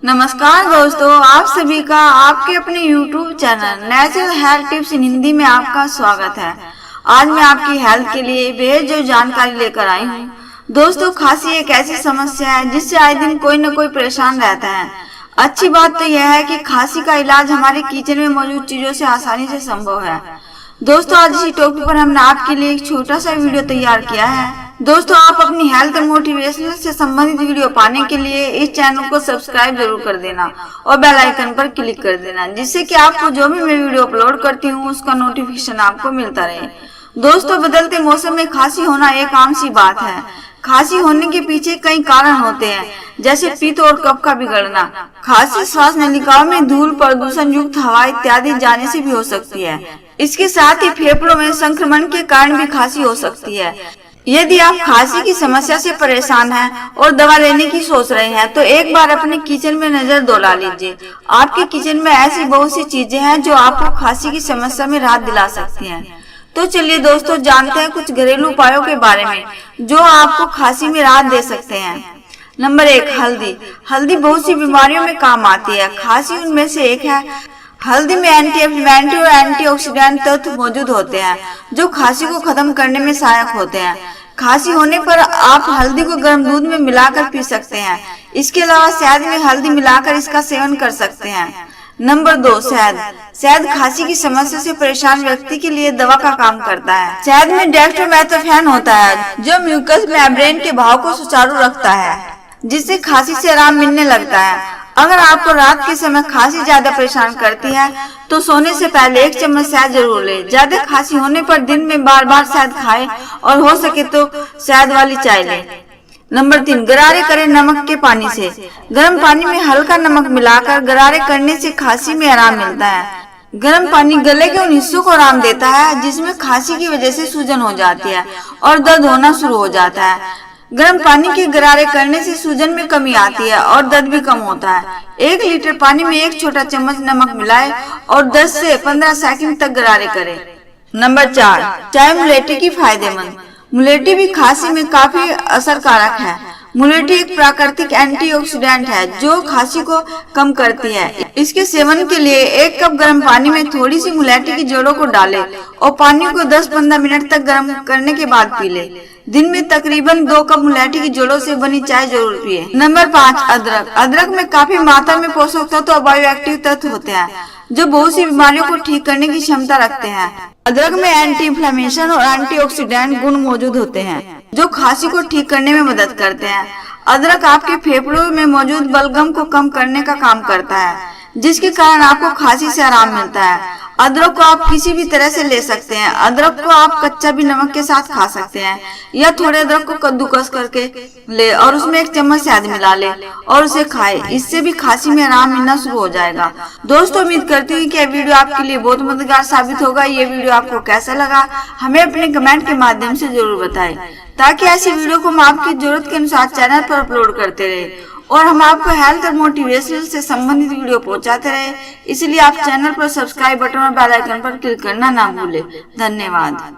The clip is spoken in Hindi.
नमस्कार दोस्तों, आप सभी का आपके अपने YouTube channel natural health tips इन हिंदी में आपका स्वागत है। आज मैं आपकी हेल्थ के लिए बेहद जो जानकारी लेकर आई हूँ। दोस्तों, खांसी एक ऐसी समस्या है जिससे आए दिन कोई न कोई परेशान रहता है। अच्छी बात तो यह है कि खांसी का इलाज हमारे किचन में मौजूद चीजों से आसानी से संभव है। दोस्तों, आज इसी टॉपिक पर हमने आपके लिए एक छोटा सा वीडियो तैयार किया है। दोस्तों, आप अपनी हेल्थ और मोटिवेशन से संबंधित वीडियो पाने के लिए इस चैनल को सब्सक्राइब जरूर कर देना और बेल आइकन पर क्लिक कर देना, जिससे कि आपको जो भी मैं वीडियो अपलोड करती हूँ उसका नोटिफिकेशन आपको मिलता रहे। दोस्तों, बदलते मौसम में खांसी होना एक आम सी बात है। खांसी होने के पीछे कई कारण होते हैं, जैसे पित्त और कफ का बिगड़ना। खांसी श्वास नलिकाओं में धूल, प्रदूषण युक्त हवा इत्यादि जाने से भी हो सकती है। इसके साथ ही फेफड़ों में संक्रमण के कारण भी खांसी हो सकती है। यदि आप खांसी की समस्या से परेशान हैं और दवा लेने की सोच रहे हैं, तो एक बार अपने किचन में नजर दौड़ा लीजिए। आपके किचन में ऐसी बहुत सी चीजें हैं जो आपको खांसी की समस्या में राहत दिला सकती हैं। तो चलिए दोस्तों, जानते हैं कुछ घरेलू उपायों के बारे में जो आपको खांसी में राहत दे सकते हैं। नंबर 1, हल्दी। हल्दी बहुत सी बीमारियों में काम आती है, खांसी उनमें से एक है। हल्दी में एंटी और एंटीऑक्सीडेंट तत्व मौजूद होते हैं जो खांसी को खत्म करने में सहायक होते हैं। खांसी होने पर आप हल्दी को गर्म दूध में मिलाकर पी सकते हैं। इसके अलावा शहद में हल्दी मिलाकर इसका सेवन कर सकते हैं। नंबर 2, शहद। शहद खांसी की समस्या से परेशान व्यक्ति के लिए दवा का काम करता है। शहद में डेक्स्ट्रोमेथोफेन होता है जो म्यूकस मेम्ब्रेन के बहाव को सुचारू रखता है, जिससे खांसी से आराम मिलने लगता है। अगर आपको रात के समय खांसी ज्यादा परेशान करती है तो सोने से पहले 1 चम्मच शहद जरूर लें। ज्यादा खांसी होने पर दिन में बार बार शहद खाएं और हो सके तो शहद वाली चाय लें। नंबर 3, गरारे करें नमक के पानी से। गर्म पानी में हल्का नमक मिलाकर गरारे करने से खांसी में आराम मिलता है। गर्म पानी गले के उन हिस्सों को आराम देता है जिसमें खांसी की वजह से सूजन हो जाती है और दर्द होना शुरू हो जाता है। गर्म पानी के गरारे करने से सूजन में कमी आती है और दर्द भी कम होता है। 1 लीटर पानी में 1 छोटा चम्मच नमक मिलाएं और 10 से 15 सेकंड तक गरारे करें। नंबर 4, चाय मुलेठी की फायदेमंद। मुलेठी भी खांसी में काफी असरकारक है। मुलेठी एक प्राकृतिक एंटीऑक्सीडेंट है जो खांसी को कम करती है। इसके सेवन के लिए 1 कप गर्म पानी में थोड़ी सी मुलेठी की जड़ों को डालें और पानी को 10-15 मिनट तक गर्म करने के बाद पी लें। दिन में तकरीबन 2 कप मुलेठी की जड़ों से बनी चाय जरूर पिए। नंबर 5, अदरक। अदरक में काफी मात्रा में पोषक तत्व और बायोएक्टिव तत्व होते हैं जो बहुत सी बीमारियों को ठीक करने की क्षमता रखते हैं। अदरक में एंटी इन्फ्लेमेशन और एंटीऑक्सीडेंट गुण मौजूद होते हैं जो खांसी को ठीक करने में मदद करते हैं। अदरक आपके फेफड़ों में मौजूद बलगम को कम करने का काम करता है, जिसके कारण आपको खांसी से आराम मिलता है। अदरक को आप किसी भी तरह से ले सकते हैं। अदरक को आप कच्चा भी नमक के साथ खा सकते हैं या थोड़े अदरक को कद्दूकस करके ले और उसमें 1 चम्मच शहद मिला ले और उसे खाए। इससे भी खांसी में आराम मिलना शुरू हो जाएगा। दोस्तों, उम्मीद करती हूँ कि यह वीडियो आपके लिए बहुत मददगार साबित होगा। ये वीडियो आपको कैसा लगा हमें अपने कमेंट के माध्यम से जरूर बताएं, ताकि ऐसी वीडियो को हम आपकी जरूरत के अनुसार चैनल पर अपलोड करते रहे और हम आपको हेल्थ और मोटिवेशन से संबंधित वीडियो पहुंचाते रहे। इसलिए आप चैनल पर सब्सक्राइब बटन और बेल आइकन पर क्लिक करना ना भूलें। धन्यवाद।